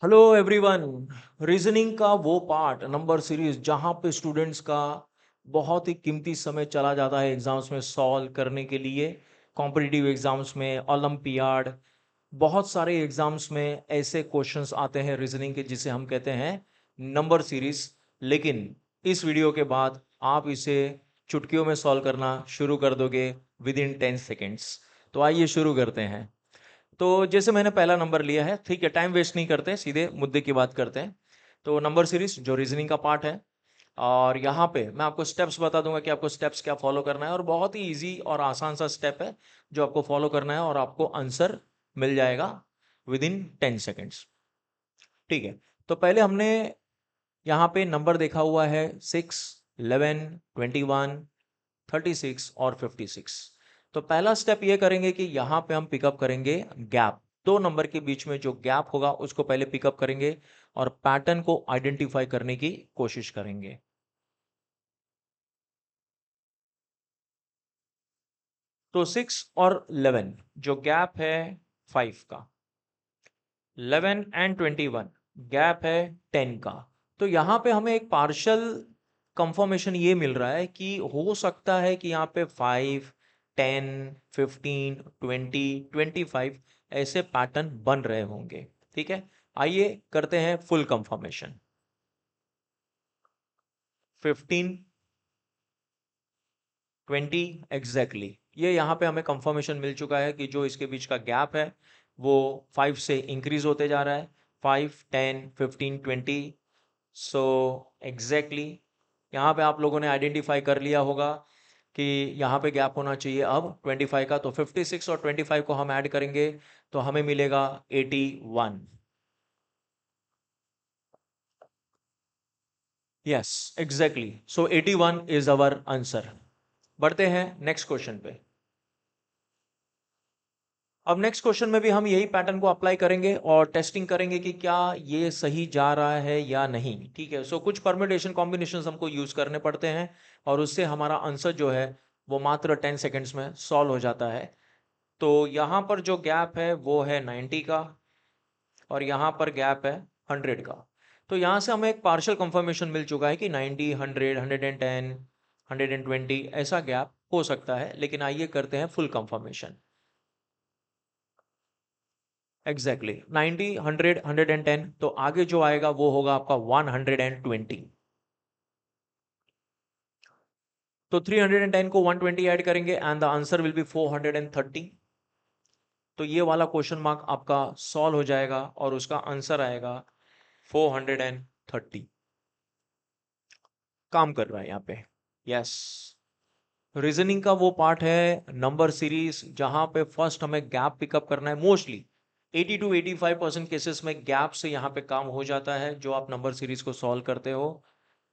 Hello everyone. Reasoning का वो part number series जहाँ पे स्टूडेंट्स का बहुत ही कीमती समय चला जाता है एग्जाम्स में सॉल्व करने के लिए। कॉम्पिटिटिव एग्जाम्स में, ओलंपियाड, बहुत सारे एग्जाम्स में ऐसे क्वेश्चंस आते हैं रीजनिंग के जिसे हम कहते हैं नंबर सीरीज। लेकिन इस वीडियो के बाद आप इसे चुटकियों में सॉल्व करना शुरू कर दोगे विद इन 10 सेकेंड्स। तो आइए शुरू करते हैं। तो जैसे मैंने पहला नंबर लिया है, ठीक है, टाइम वेस्ट नहीं करते, सीधे मुद्दे की बात करते हैं। तो नंबर सीरीज जो रीजनिंग का पार्ट है, और यहाँ पे मैं आपको स्टेप्स बता दूंगा कि आपको स्टेप्स क्या फॉलो करना है, और बहुत ही इजी और आसान सा स्टेप है जो आपको फॉलो करना है और आपको आंसर मिल जाएगा विद इन 10 सेकेंड्स। ठीक है, तो पहले हमने यहाँ पे नंबर देखा हुआ है 6, 11, 21, 36 और 56। तो पहला स्टेप ये करेंगे कि यहाँ पे हम पिकअप करेंगे गैप। दो नंबर के बीच में जो गैप होगा उसको पहले पिकअप करेंगे और पैटर्न को आइडेंटिफाई करने की कोशिश करेंगे। तो 6 और 11 जो गैप है 5 का, 11 एंड 21 गैप है 10 का। तो यहाँ पे हमें एक पार्शल कंफर्मेशन ये मिल रहा है कि हो सकता है कि यहाँ पे 5, 10, 15, 20, 25 ऐसे पैटर्न बन रहे होंगे। ठीक है, आइए करते हैं फुल कंफर्मेशन। 15, 20 एग्जैक्टली, ये यहाँ पे हमें कंफर्मेशन मिल चुका है कि जो इसके बीच का गैप है वो 5 से इंक्रीज होते जा रहा है। 5, 10, 15, 20। सो एग्जैक्टली यहाँ पे आप लोगों ने आइडेंटिफाई कर लिया होगा कि यहाँ पे गैप होना चाहिए अब 25 का। तो 56 और 25 को हम ऐड करेंगे तो हमें मिलेगा 81। Yes, exactly, so 81 is our answer. बढ़ते हैं नेक्स्ट क्वेश्चन पे। अब नेक्स्ट क्वेश्चन में भी हम यही पैटर्न को अप्लाई करेंगे और टेस्टिंग करेंगे कि क्या ये सही जा रहा है या नहीं। ठीक है, सो कुछ परम्यूटेशन कॉम्बिनेशंस हमको यूज करने पड़ते हैं और उससे हमारा आंसर जो है वो मात्र 10 सेकेंड्स में सॉल्व हो जाता है। तो यहाँ पर जो गैप है वो है 90 का और यहाँ पर गैप है 100 का। तो यहाँ से हमें एक पार्शियल कंफर्मेशन मिल चुका है कि 90, 100, 110, 120 ऐसा गैप हो सकता है। लेकिन आइए करते हैं फुल कंफर्मेशन। एग्जैक्टली 90, 100, 110, तो आगे जो आएगा वो होगा आपका 120। तो 310 को 120 ऐड करेंगे and the answer will be 430। तो ये वाला क्वेश्चन मार्क आपका सॉल्व हो जाएगा और उसका आंसर आएगा 430। काम कर रहा है यहाँ पे। यस, रीजनिंग का वो पार्ट है नंबर सीरीज जहां पे फर्स्ट हमें गैप पिकअप करना है। मोस्टली 80 to 85% केसेस में गैप से यहाँ पे काम हो जाता है जो आप नंबर सीरीज को सॉल्व करते हो।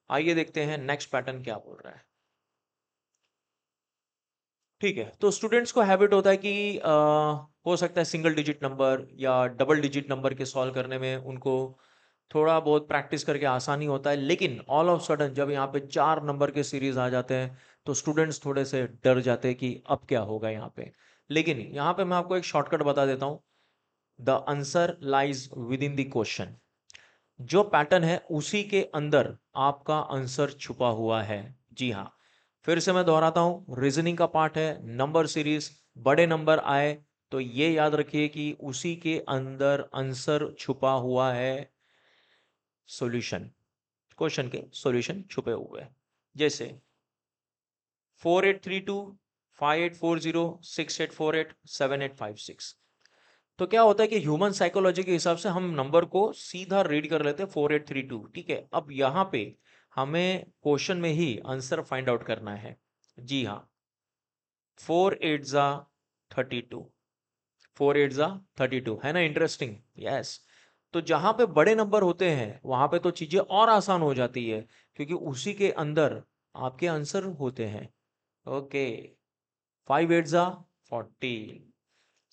आइए देखते हैं नेक्स्ट पैटर्न क्या बोल रहा है। ठीक है, तो स्टूडेंट्स को हैबिट होता है कि हो सकता है सिंगल डिजिट नंबर या डबल डिजिट नंबर के सॉल्व करने में उनको थोड़ा बहुत प्रैक्टिस करके आसानी होता है। लेकिन ऑल ऑफ सडन जब यहाँ पे 4 नंबर के सीरीज आ जाते हैं तो स्टूडेंट्स थोड़े से डर जाते हैं कि अब क्या होगा यहाँ पे। लेकिन यहाँ पे मैं आपको एक शॉर्टकट बता देता हूँ। The answer lies with in the question. जो पैटर्न है उसी के अंदर आपका आंसर छुपा हुआ है। जी हाँ, फिर से मैं दोहराता हूं, रीजनिंग का पार्ट है नंबर सीरीज। बड़े नंबर आए तो ये याद रखिए कि उसी के अंदर आंसर छुपा हुआ है। सॉल्यूशन, क्वेश्चन के सॉल्यूशन छुपे हुए हैं। जैसे 4832, 5840, 6848, 7856। तो क्या होता है कि ह्यूमन साइकोलॉजी के हिसाब से हम नंबर को सीधा रीड कर लेते हैं 4832। ठीक है, अब यहाँ पे हमें क्वेश्चन में ही आंसर फाइंड आउट करना है। जी हाँ, 4 8 32, 4 8 32 है ना। Interesting, yes. तो जहां पे बड़े नंबर होते हैं वहां पे तो चीजें और आसान हो जाती है क्योंकि उसी के अंदर आपके आंसर होते हैं। ओके, 5 8 40,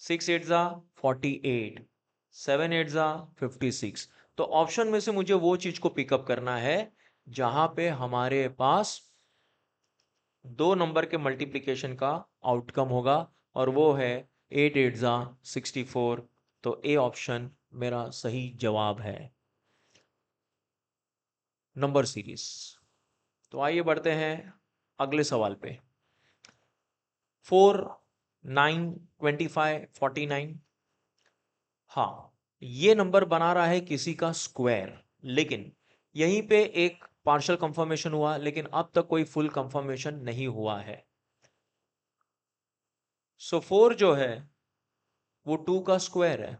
6 8 48, 7 8 56। तो ऑप्शन में से मुझे वो चीज को पिकअप करना है जहां पे हमारे पास दो नंबर के मल्टीप्लिकेशन का आउटकम होगा और वो है 8 8 64। तो ए ऑप्शन मेरा सही जवाब है नंबर सीरीज। तो आइए बढ़ते हैं अगले सवाल पे। 4, 9, 25, 49। हाँ, ये नंबर बना रहा है किसी का स्क्वायर, लेकिन यहीं पे एक पार्शियल कंफर्मेशन हुआ, लेकिन अब तक कोई फुल कंफर्मेशन नहीं हुआ है। सो 4 जो है वो 2 का स्क्वायर है।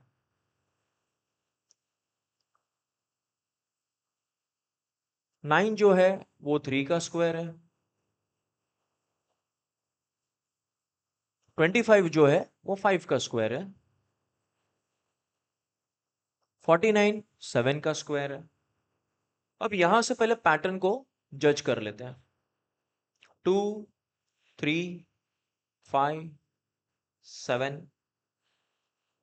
9 जो है वो 3 का स्क्वायर है। 25 जो है वो 5 का स्क्वायर है। 49 7 का स्क्वायर है। अब यहां से पहले पैटर्न को जज कर लेते हैं। 2, 3, 5, 7।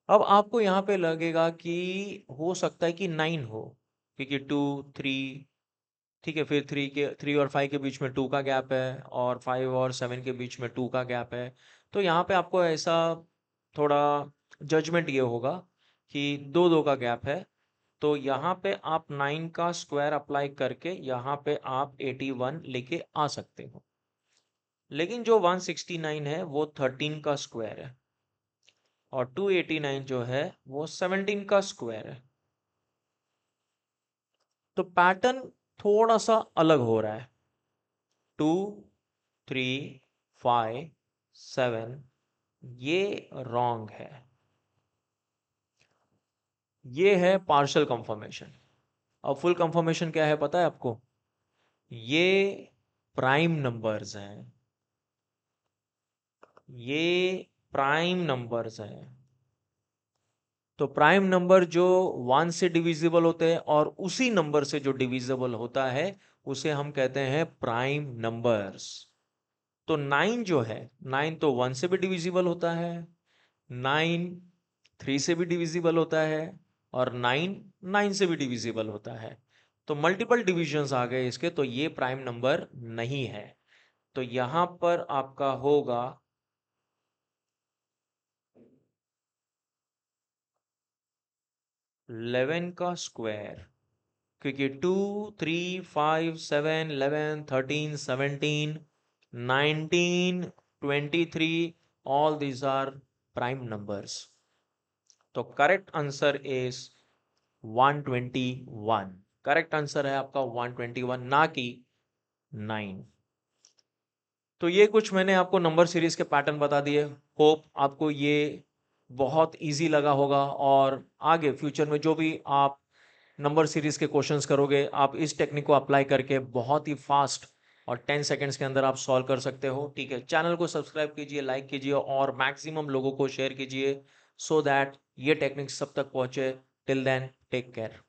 अब आपको यहां पे लगेगा कि हो सकता है कि 9 हो, क्योंकि 2, 3, ठीक है, फिर 3 और 5 के बीच में 2 का गैप है, और 5 और 7 के बीच में 2 का गैप है। तो यहाँ पे आपको ऐसा थोड़ा जजमेंट ये होगा कि 2 का गैप है। तो यहाँ पे आप 9 का स्क्वायर अप्लाई करके यहाँ पे आप 81 लेके आ सकते हो। लेकिन जो 169 है वो 13 का स्क्वायर है, और 289 जो है वो 17 का स्क्वायर है। तो पैटर्न थोड़ा सा अलग हो रहा है। 2, 3, 5, 7 ये रॉन्ग है। ये है पार्शियल कंफर्मेशन। अब फुल कंफर्मेशन क्या है पता है आपको? ये प्राइम नंबर्स हैं। ये प्राइम नंबर्स हैं। तो प्राइम नंबर जो 1 से डिविजिबल होते हैं और उसी नंबर से जो डिविजिबल होता है उसे हम कहते हैं प्राइम नंबर्स। तो 9 जो है, 9 तो 1 से भी डिविजिबल होता है, 9 3 से भी डिविजिबल होता है, और 9 9 से भी डिविजिबल होता है। तो मल्टीपल डिविजन्स आ गए इसके, तो ये प्राइम नंबर नहीं है। तो यहां पर आपका होगा 11 का स्क्वायर, क्योंकि 2, 3, 5, 7, 11, 13, 17, 19, 23 all these are prime numbers. तो correct answer is 121। Correct answer है आपका 121, ना कि 9। तो ये कुछ मैंने आपको नंबर सीरीज के पैटर्न बता दिए। होप आपको ये बहुत इजी लगा होगा, और आगे फ्यूचर में जो भी आप नंबर सीरीज के क्वेश्चंस करोगे, आप इस टेक्निक को अप्लाई करके बहुत ही फास्ट और 10 सेकंड्स के अंदर आप सॉल्व कर सकते हो। ठीक है, चैनल को सब्सक्राइब कीजिए, लाइक कीजिए, और मैक्सिमम लोगों को शेयर कीजिए, सो दैट ये टेक्निक सब तक पहुंचे। Till then take care.